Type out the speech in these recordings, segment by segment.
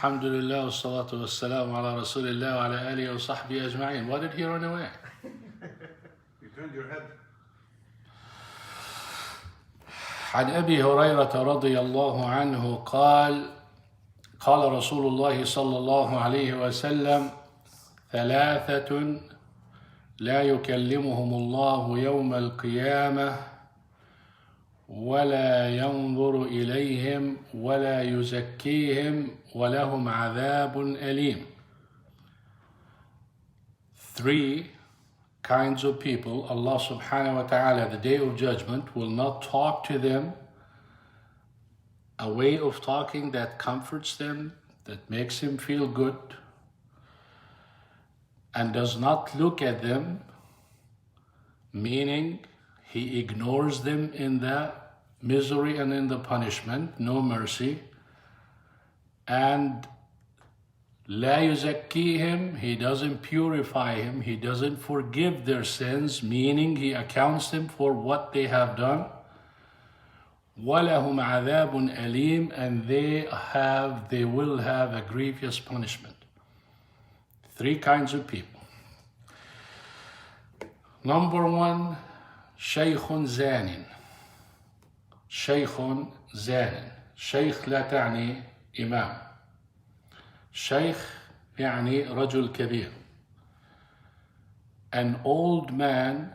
Alhamdulillah, wassalatu wassalamu ala rasulillah wa ala alihi wa sahbihi ajma'in. Why did he run away? You turned your head. عن أبي هريرة رضي الله عنه قال قال رسول الله صلى الله عليه وسلم ثلاثة لا يكلمهم الله يوم القيامة ولا ينظر إليهم ولا يزكيهم ولهم عذاب أليم. Three kinds of people, Allah subhanahu wa ta'ala, the day of judgment, will not talk to them a way of talking that comforts them, that makes him feel good, and does not look at them, meaning he ignores them in the misery and in the punishment, no mercy, and لا يزكيهم, he doesn't purify him, he doesn't forgive their sins, meaning he accounts them for what they have done. وَلَهُمْ عَذَابٌ أَلِيمٌ, and they will have a grievous punishment. Three kinds of people. Number one, شيخ زان. شيخ زان. شيخ لا تعني إمام. شيخ يعني رجل كبير. An old man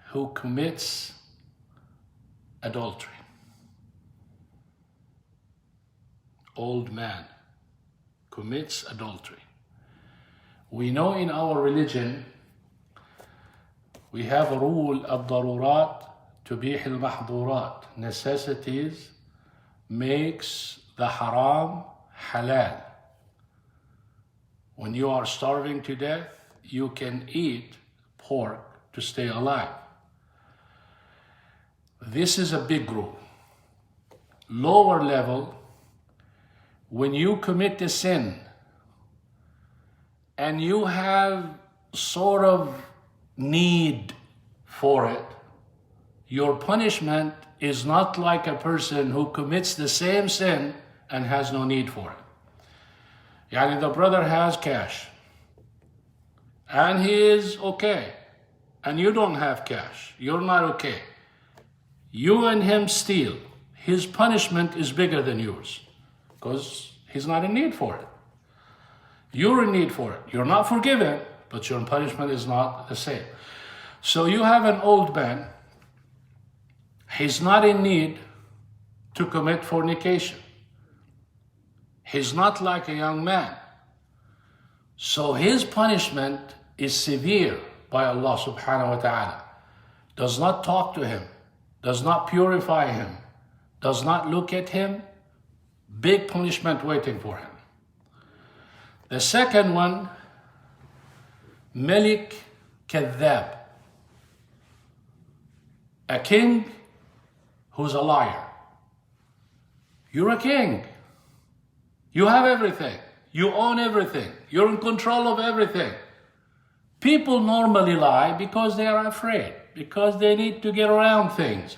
who commits adultery. Old man commits adultery. We know in our religion we have a rule الضرورات تبيح المحظورات. Necessities makes the haram halal. When you are starving to death, you can eat pork to stay alive. This is a big rule. Lower level, when you commit a sin and you have sort of need for it, your punishment is not like a person who commits the same sin and has no need for it. Yani the brother has cash and he is okay and you don't have cash, you're not okay. You and him steal, his punishment is bigger than yours because he's not in need for it. You're in need for it. You're not forgiven, but your punishment is not the same. So you have an old man, he's not in need to commit fornication. He's not like a young man. So his punishment is severe by Allah subhanahu wa ta'ala. Does not talk to him, does not purify him, does not look at him. Big punishment waiting for him. The second one, Malik Kadhab. A king who's a liar. You're a king. You have everything. You own everything. You're in control of everything. People normally lie because they are afraid, because they need to get around things,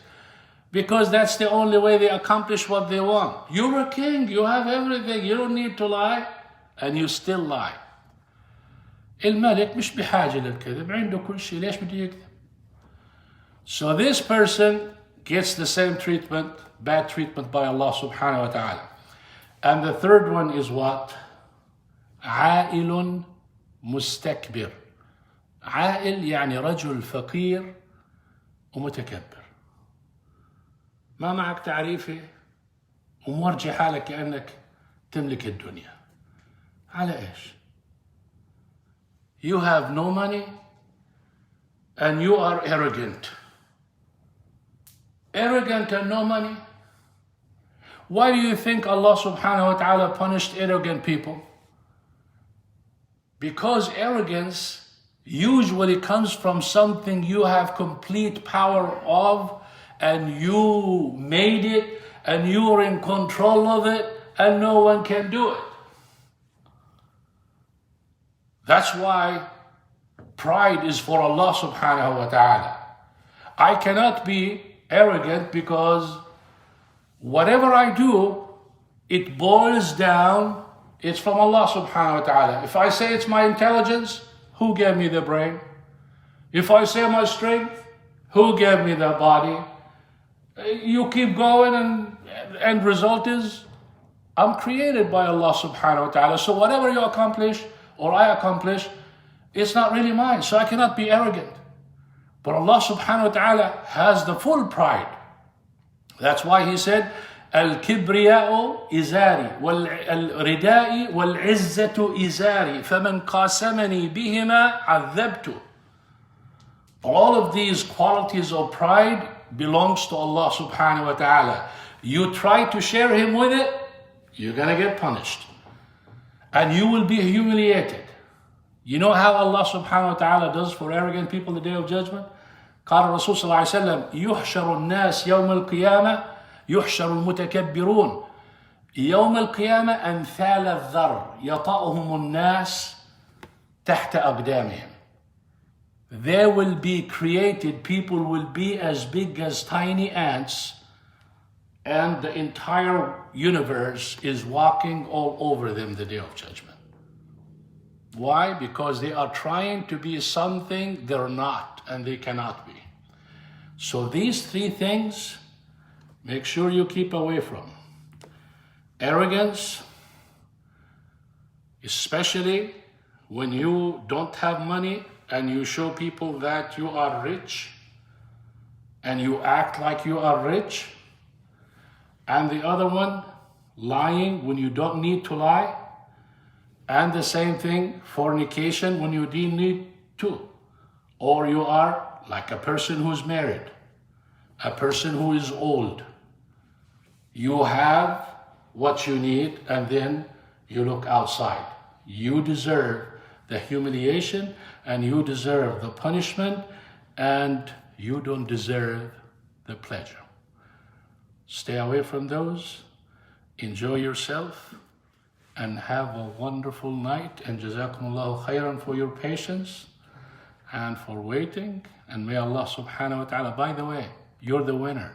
because that's the only way they accomplish what they want. You're a king. You have everything. You don't need to lie, and you still lie. الملك مش بحاجة للكذب. عنده كل شيء. ليش بده يكذب? So this person gets the same treatment, bad treatment by Allah subhanahu wa ta'ala. And the third one is what? عائل مستكبر. عائل يعني رجل فقير ومتكبر. ما معك تعريفة ومورجي حالك كأنك تملك الدنيا. على إيش؟ You have no money and you are arrogant. Arrogant and no money? Why do you think Allah subhanahu wa ta'ala punished arrogant people? Because arrogance usually comes from something you have complete power of and you made it and you are in control of it and no one can do it. That's why pride is for Allah subhanahu wa ta'ala. I cannot be arrogant because whatever I do, it boils down It's from Allah subhanahu wa ta'ala. If I say it's my intelligence, who gave me the brain? If I say my strength, who gave me the body? You keep going and end result is, I'm created by Allah subhanahu wa ta'ala. So whatever you accomplish or I accomplish, it's not really mine. So I cannot be arrogant. But Allah subhanahu wa ta'ala has the full pride. That's why He said, الكبرياء إزاري والرداء والعزة إزاري فمن قاسمني بهما عذبته. All of these qualities of pride belongs to Allah subhanahu wa ta'ala. You try to share Him with it, you're gonna get punished. And you will be humiliated. You know how Allah subhanahu wa ta'ala does for arrogant people the day of judgment? قال الرسول صلى الله عليه وسلم يحشر الناس يوم القيامة يحشر المتكبرون يوم القيامة أمثال الذر يطأهم الناس تحت أقدامهم. There will be created, people will be as big as tiny ants, and the entire universe is walking all over them the day of judgment. Why? Because they are trying to be something they're not, and they cannot be. So these three things, make sure you keep away from. Arrogance, especially when you don't have money and you show people that you are rich and you act like you are rich. And the other one, lying when you don't need to lie. And the same thing, fornication when you didn't need to. Or you are like a person who's married, a person who is old. You have what you need and then you look outside. You deserve the humiliation and you deserve the punishment and you don't deserve the pleasure. Stay away from those, enjoy yourself, and have a wonderful night. And Jazakumullahu khairan for your patience and for waiting. And may Allah subhanahu wa ta'ala, by the way, you're the winner.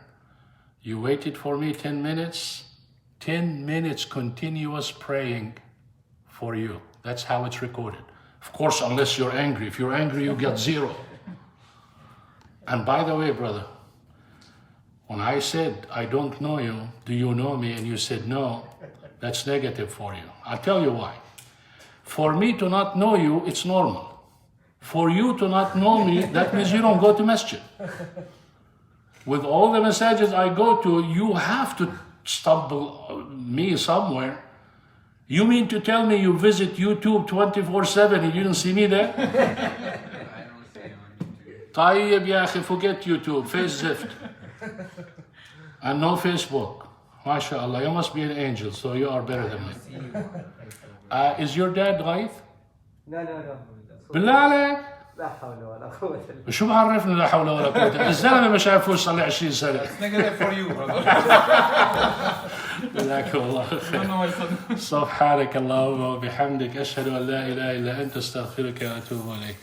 You waited for me 10 minutes, 10 minutes continuous praying for you. That's how it's recorded. Of course, unless you're angry. If you're angry, you get 0. And by the way, brother, when I said, I don't know you, do you know me? And you said, no, that's negative for you. I'll tell you why. For me to not know you, it's normal. For you to not know me, that means you don't go to masjid. With all the massages I go to, you have to stumble me somewhere. You mean to tell me you visit YouTube 24/7 and you didn't see me there? طيب يا أخي, forget YouTube, face zift. And no Facebook. MashaAllah, you must be an angel, so you are better than me. Is your dad غايث؟ لا لا لا بالله عليك؟ لا حول ولا قوة إلا بالله. شو بعرفنا لا حول ولا قوة؟ الزلمة ما شافوش صار له 20 سنة. Negative for you, brother. جزاك الله خير. سبحانك اللهم وبحمدك أشهد أن لا إله إلا أنت أستغفرك وأتوب إليك.